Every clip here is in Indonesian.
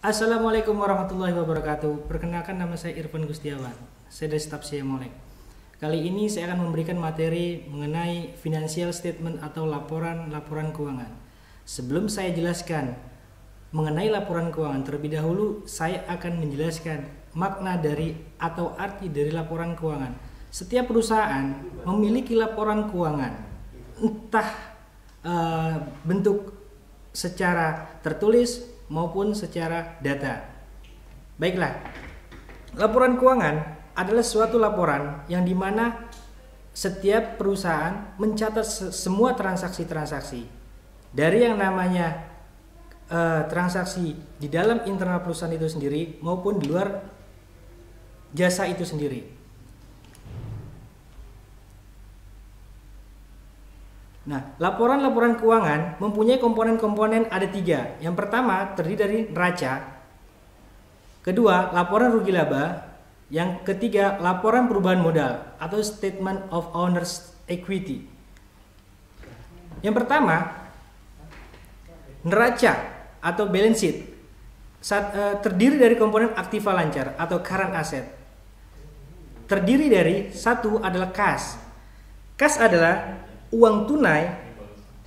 Assalamualaikum warahmatullahi wabarakatuh. Perkenalkan, nama saya Irfan Gustiawan. Saya dari staf Sia Molek. Kali ini saya akan memberikan materi mengenai financial statement atau laporan keuangan. Sebelum saya jelaskan mengenai laporan keuangan, terlebih dahulu saya akan menjelaskan makna dari atau arti dari laporan keuangan. Setiap perusahaan memiliki laporan keuangan, entah bentuk secara tertulis maupun secara data. Baiklah, laporan keuangan adalah suatu laporan yang dimana setiap perusahaan mencatat semua transaksi-transaksi dari yang namanya transaksi di dalam internal perusahaan itu sendiri maupun di luar jasa itu sendiri. Nah, laporan keuangan mempunyai komponen-komponen ada 3. Yang pertama terdiri dari neraca, kedua laporan rugi laba, yang ketiga laporan perubahan modal atau statement of owner's equity. Yang pertama, neraca atau balance sheet terdiri dari komponen aktiva lancar atau current asset. Terdiri dari satu adalah kas. Kas adalah uang tunai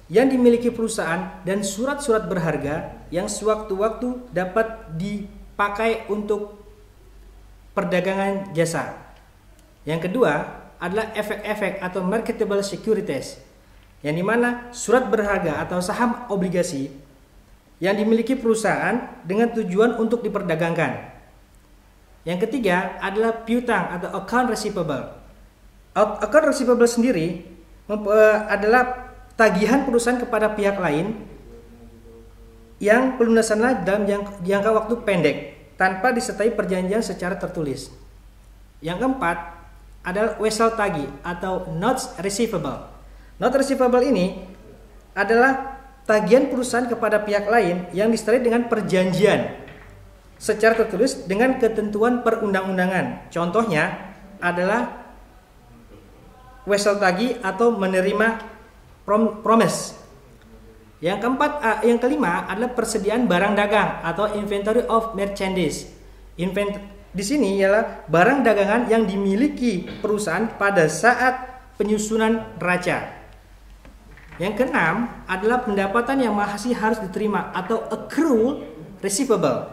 yang dimiliki perusahaan dan surat-surat berharga yang sewaktu-waktu dapat dipakai untuk perdagangan jasa. Yang kedua adalah efek-efek atau marketable securities, yang dimana surat berharga atau saham obligasi yang dimiliki perusahaan dengan tujuan untuk diperdagangkan. Yang ketiga adalah piutang atau account receivable. Account receivable sendiri adalah tagihan perusahaan kepada pihak lain yang pelunasannya dalam jangka waktu pendek tanpa disertai perjanjian secara tertulis. Yang keempat adalah wesel tagih atau notes receivable. Note receivable ini adalah tagihan perusahaan kepada pihak lain yang disertai dengan perjanjian secara tertulis dengan ketentuan perundang-undangan. Contohnya adalah wesel tagih atau menerima promise. Yang kelima adalah persediaan barang dagang atau inventory of merchandise. Di sini ialah barang dagangan yang dimiliki perusahaan pada saat penyusunan neraca. Yang keenam adalah pendapatan yang masih harus diterima atau accrual receivable,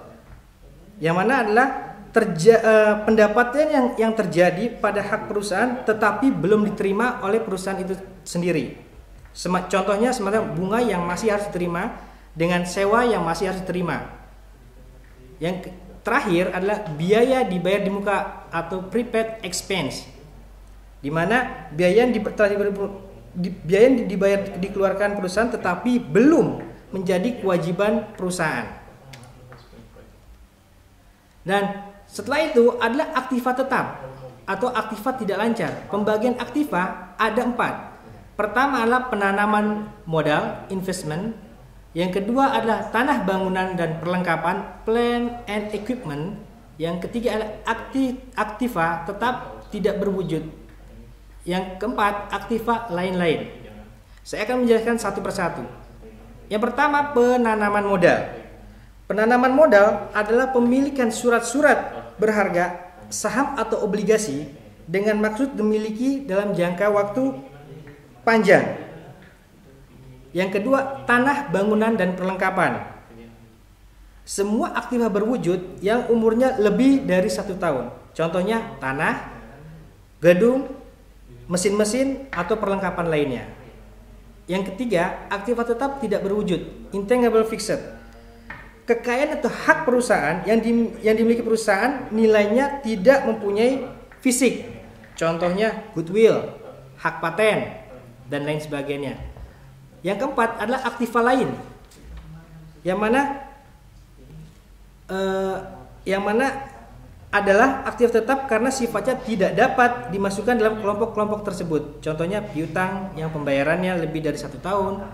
yang mana adalah pendapatan yang terjadi pada hak perusahaan tetapi belum diterima oleh perusahaan itu sendiri. Contohnya semacam bunga yang masih harus diterima dengan sewa yang masih harus diterima. Yang terakhir adalah biaya dibayar di muka atau prepaid expense, di mana biaya yang dibayar dikeluarkan perusahaan tetapi belum menjadi kewajiban perusahaan. Dan setelah itu adalah aktiva tetap atau aktiva tidak lancar. Pembagian aktiva ada 4. Pertama adalah penanaman modal, investment. Yang kedua adalah tanah bangunan dan perlengkapan, plant and equipment. Yang ketiga adalah aktiva tetap tidak berwujud. Yang keempat, aktiva lain-lain. Saya akan menjelaskan satu persatu. Yang pertama, penanaman modal. Penanaman modal adalah pemilikan surat-surat berharga, saham atau obligasi dengan maksud dimiliki dalam jangka waktu panjang. Yang kedua, tanah, bangunan, dan perlengkapan. Semua aktiva berwujud yang umurnya lebih dari 1 tahun. Contohnya tanah, gedung, mesin-mesin, atau perlengkapan lainnya. Yang ketiga, aktiva tetap tidak berwujud, intangible fixed. Kekayaan atau hak perusahaan yang dimiliki perusahaan nilainya tidak mempunyai fisik. Contohnya goodwill, hak paten, dan lain sebagainya. Yang keempat adalah aktiva lain, yang mana adalah aktif tetap karena sifatnya tidak dapat dimasukkan dalam kelompok-kelompok tersebut. Contohnya piutang yang pembayarannya lebih dari 1 tahun,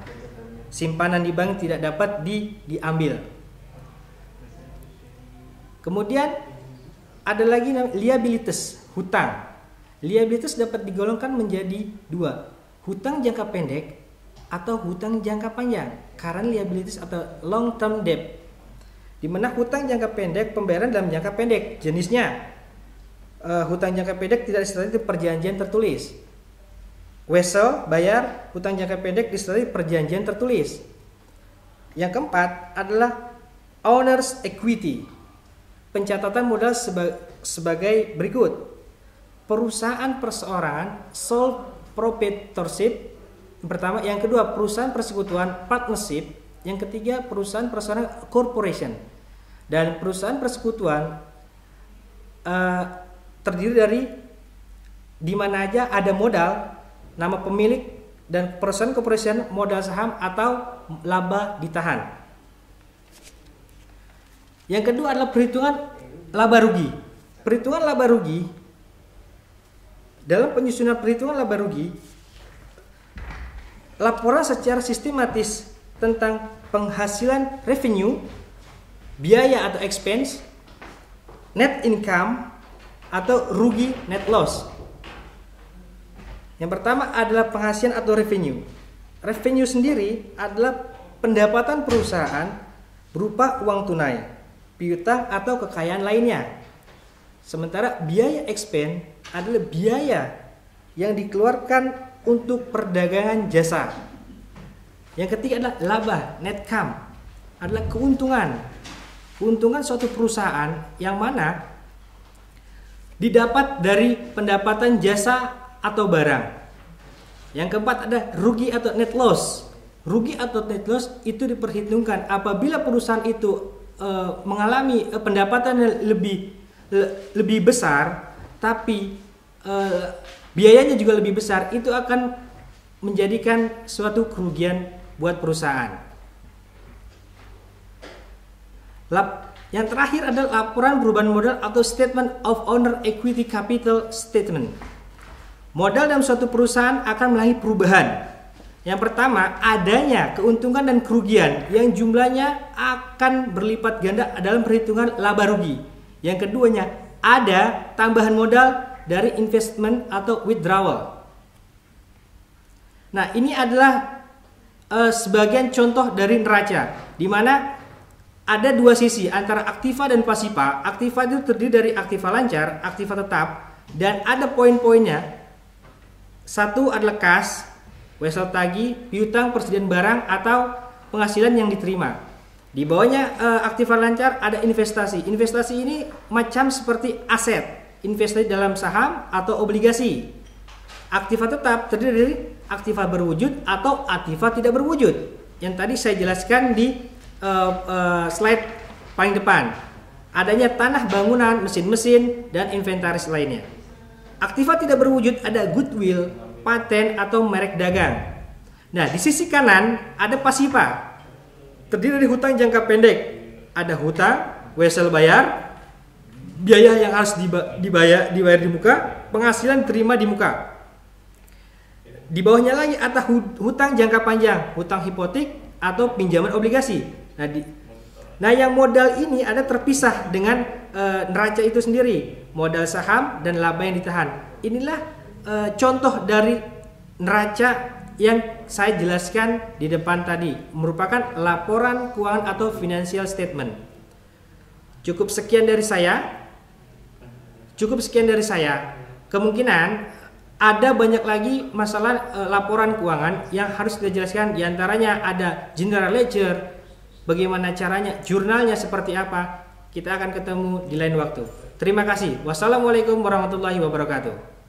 simpanan di bank tidak dapat diambil. Kemudian ada lagi liabilities, hutang. Liabilities dapat digolongkan menjadi 2, hutang jangka pendek atau hutang jangka panjang, current liabilities atau long term debt. Di mana hutang jangka pendek pembayaran dalam jangka pendek jenisnya. Hutang jangka pendek tidak disertai perjanjian tertulis. Wesel bayar hutang jangka pendek disertai perjanjian tertulis. Yang keempat adalah owner's equity. Pencatatan modal sebagai berikut. Perusahaan perseorangan sole proprietorship. Yang pertama, yang kedua perusahaan persekutuan partnership, yang ketiga perusahaan perseorangan corporation. Dan perusahaan persekutuan terdiri dari di mana aja ada modal, nama pemilik, dan perusahaan corporation modal saham atau laba ditahan. Yang kedua adalah perhitungan laba rugi. Perhitungan laba rugi, dalam penyusunan perhitungan laba rugi, laporan secara sistematis tentang penghasilan revenue, biaya atau expense, net income atau rugi net loss. Yang pertama adalah penghasilan atau revenue. Revenue sendiri adalah pendapatan perusahaan berupa uang tunai, piutang atau kekayaan lainnya. Sementara biaya expense adalah biaya yang dikeluarkan untuk perdagangan jasa. Yang ketiga adalah laba, net income, adalah keuntungan. Keuntungan suatu perusahaan yang mana didapat dari pendapatan jasa atau barang. Yang keempat ada rugi atau net loss. Rugi atau net loss itu diperhitungkan apabila perusahaan itu mengalami pendapatan lebih besar, tapi biayanya juga lebih besar, itu akan menjadikan suatu kerugian buat perusahaan. Yang terakhir adalah laporan perubahan modal atau statement of owner equity capital statement. Modal dalam suatu perusahaan akan mengalami perubahan. Yang pertama, adanya keuntungan dan kerugian yang jumlahnya akan berlipat ganda dalam perhitungan laba rugi. Yang keduanya, ada tambahan modal dari investment atau withdrawal. Nah, ini adalah sebagian contoh dari neraca, di mana ada dua sisi antara aktiva dan pasifa. Aktiva itu terdiri dari aktiva lancar, aktiva tetap, dan ada poin-poinnya. Satu adalah kas, wesel tagih, piutang, persediaan barang atau penghasilan yang diterima. Di bawahnya aktiva lancar ada investasi. Investasi ini macam seperti aset, investasi dalam saham atau obligasi. Aktiva tetap terdiri dari aktiva berwujud atau aktiva tidak berwujud. Yang tadi saya jelaskan di slide paling depan. Adanya tanah, bangunan, mesin-mesin, dan inventaris lainnya. Aktiva tidak berwujud ada goodwill, paten, atau merek dagang. Nah, di sisi kanan ada pasifa. Terdiri dari hutang jangka pendek. Ada hutang, wesel bayar, biaya yang harus dibayar di muka, penghasilan diterima di muka. Di bawahnya lagi ada hutang jangka panjang, hutang hipotek atau pinjaman obligasi. Nah, yang modal ini ada terpisah dengan neraca itu sendiri, modal saham dan laba yang ditahan. Inilah contoh dari neraca yang saya jelaskan di depan tadi, merupakan laporan keuangan atau financial statement. Cukup sekian dari saya. Kemungkinan ada banyak lagi masalah laporan keuangan yang harus kita jelaskan. Di antaranya ada general ledger, bagaimana caranya, jurnalnya seperti apa. Kita akan ketemu di lain waktu. Terima kasih. Wassalamualaikum warahmatullahi wabarakatuh.